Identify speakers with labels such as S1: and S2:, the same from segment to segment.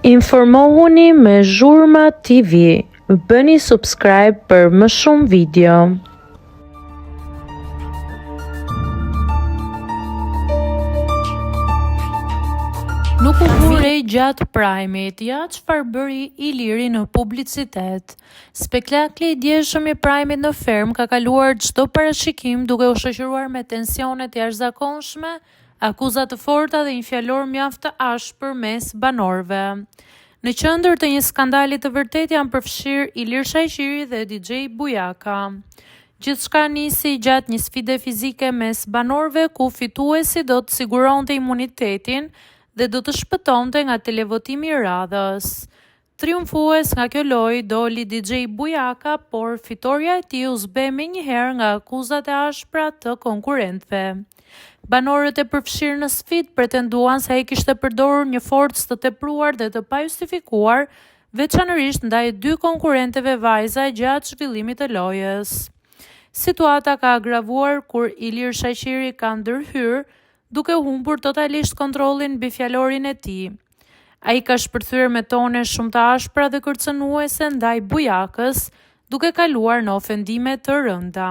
S1: Informohuni me Zhurma TV. Bëni subscribe për më shumë video.
S2: Nuk u burej gjatë Prime-it, ja çfarë bëri Iliri në publicitet. Spektakli i djeshëm i Prime-it në Ferm ka kaluar çdo parashikim duke u shoqëruar me tensionet jashtëzakonshme, akuza të forta dhe një fjalor mjaft të ashpër mes banorëve. Në qendër të një skandali të vërtet janë përfshirë Ilir Shajqiri dhe DJ Bujaka. Gjithçka nisi gjatë një sfide fizike mes banorëve ku fituesi do të siguronte imunitetin dhe do të shpëtonte nga televotimi i radhës. Triumfues nga kjo lojë doli DJ Bujaka, por fitoria e tij u zbe menjëherë nga akuzat e ashpra të konkurrentëve. Banorët e përfshirë në sfidë pretenduan se ai kishte përdorur një forcë të tepruar dhe të pajustifikuar, veçanërisht ndaj dy konkurrentëve vajza gjatë zhvillimit të lojës. Situata ka agravuar kur Ilir Shajqiri ka ndërhyrë, duke humbur totalisht kontrollin mbi fjalorin e tij. Ai ka shpërthyer me tone shumë të ashpra dhe kërcënuese ndaj Bujakës, duke kaluar në ofendime të rënda.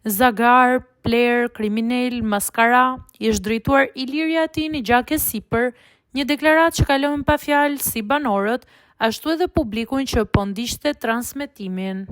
S2: Zagar, pler, kriminal, maskara, i është drejtuar Iliri atij një gjak e sipër, një deklaratë që kalon pa fjalë si banorët, ashtu edhe publikun që po ndiqte transmetimin.